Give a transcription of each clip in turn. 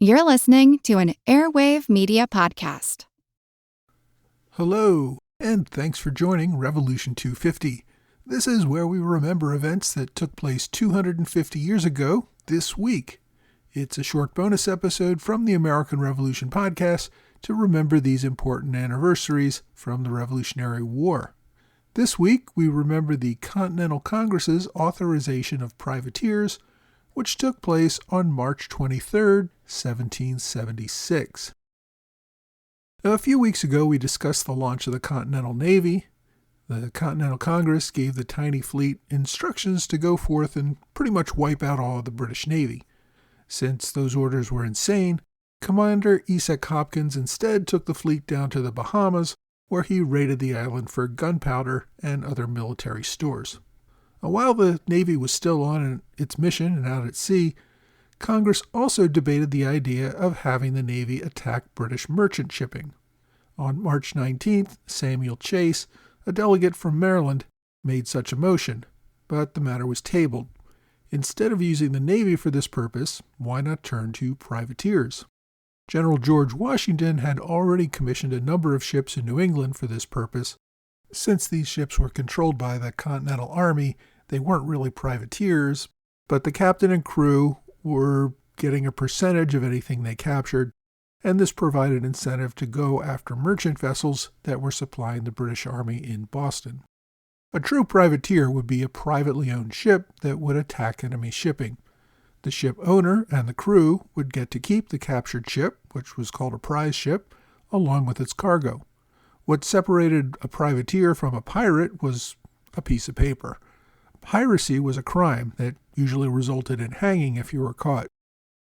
You're listening to an Airwave Media Podcast. Hello, and thanks for joining Revolution 250. This is where we remember events that took place 250 years ago this week. It's a short bonus episode from the American Revolution podcast to remember these important anniversaries from the Revolutionary War. This week, we remember the Continental Congress's authorization of privateers, which took place on March 23, 1776. Now, a few weeks ago, we discussed the launch of the Continental Navy. The Continental Congress gave the tiny fleet instructions to go forth and pretty much wipe out all of the British Navy. Since those orders were insane, Commander Isaac Hopkins instead took the fleet down to the Bahamas, where he raided the island for gunpowder and other military stores. While the Navy was still on its mission and out at sea, Congress also debated the idea of having the Navy attack British merchant shipping. On March 19th, Samuel Chase, a delegate from Maryland, made such a motion, but the matter was tabled. Instead of using the Navy for this purpose, why not turn to privateers? General George Washington had already commissioned a number of ships in New England for this purpose. Since these ships were controlled by the Continental Army, they weren't really privateers, but the captain and crew were getting a percentage of anything they captured, and this provided incentive to go after merchant vessels that were supplying the British Army in Boston. A true privateer would be a privately owned ship that would attack enemy shipping. The ship owner and the crew would get to keep the captured ship, which was called a prize ship, along with its cargo. What separated a privateer from a pirate was a piece of paper. Piracy was a crime that usually resulted in hanging if you were caught.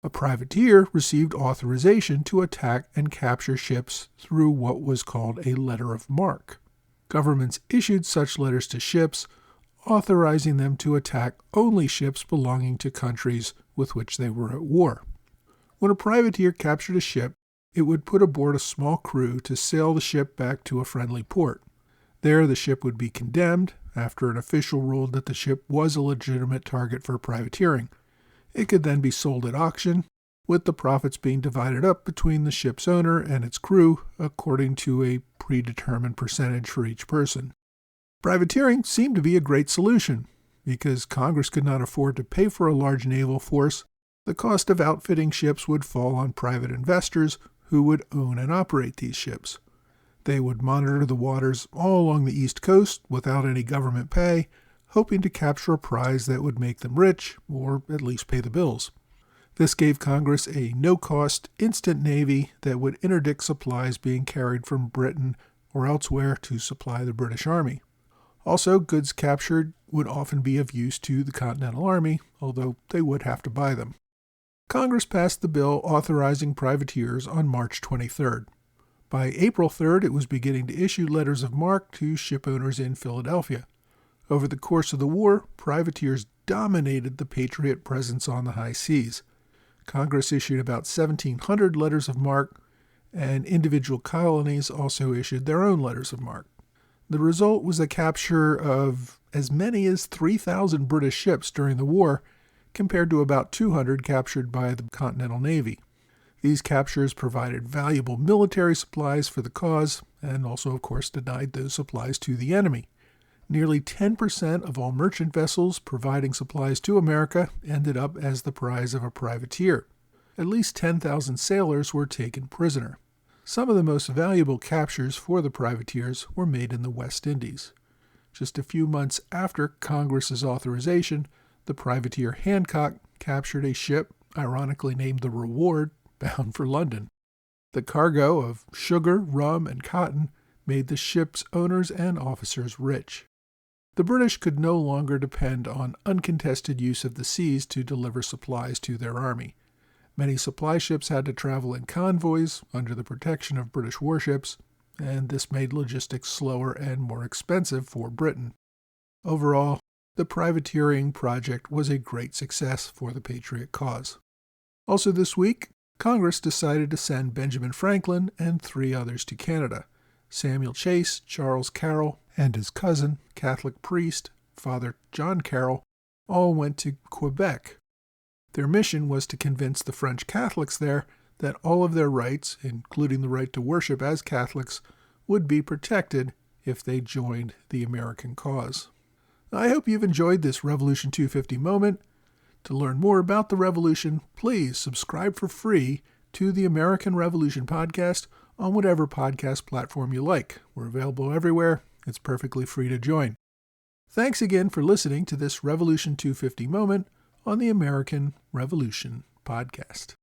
A privateer received authorization to attack and capture ships through what was called a letter of marque. Governments issued such letters to ships, authorizing them to attack only ships belonging to countries with which they were at war. When a privateer captured a ship, it would put aboard a small crew to sail the ship back to a friendly port. There, the ship would be condemned after an official ruled that the ship was a legitimate target for privateering. It could then be sold at auction, with the profits being divided up between the ship's owner and its crew according to a predetermined percentage for each person. Privateering seemed to be a great solution. Because Congress could not afford to pay for a large naval force, the cost of outfitting ships would fall on private investors who would own and operate these ships. They would monitor the waters all along the East Coast without any government pay, hoping to capture a prize that would make them rich, or at least pay the bills. This gave Congress a no-cost, instant navy that would interdict supplies being carried from Britain or elsewhere to supply the British Army. Also, goods captured would often be of use to the Continental Army, although they would have to buy them. Congress passed the bill authorizing privateers on March 23rd. By April 3rd, it was beginning to issue letters of marque to ship owners in Philadelphia. Over the course of the war, privateers dominated the Patriot presence on the high seas. Congress issued about 1,700 letters of marque, and individual colonies also issued their own letters of marque. The result was the capture of as many as 3,000 British ships during the war, compared to about 200 captured by the Continental Navy. These captures provided valuable military supplies for the cause, and also, of course, denied those supplies to the enemy. Nearly 10% of all merchant vessels providing supplies to America ended up as the prize of a privateer. At least 10,000 sailors were taken prisoner. Some of the most valuable captures for the privateers were made in the West Indies. Just a few months after Congress's authorization, the privateer Hancock captured a ship, ironically named the Reward, bound for London. The cargo of sugar, rum, and cotton made the ship's owners and officers rich. The British could no longer depend on uncontested use of the seas to deliver supplies to their army. Many supply ships had to travel in convoys under the protection of British warships, and this made logistics slower and more expensive for Britain. Overall, the privateering project was a great success for the Patriot cause. Also this week, Congress decided to send Benjamin Franklin and 3 others to Canada. Samuel Chase, Charles Carroll, and his cousin, Catholic priest, Father John Carroll, all went to Quebec. Their mission was to convince the French Catholics there that all of their rights, including the right to worship as Catholics, would be protected if they joined the American cause. I hope you've enjoyed this Revolution 250 moment. To learn more about the revolution, please subscribe for free to the American Revolution podcast on whatever podcast platform you like. We're available everywhere. It's perfectly free to join. Thanks again for listening to this Revolution 250 moment on the American Revolution podcast.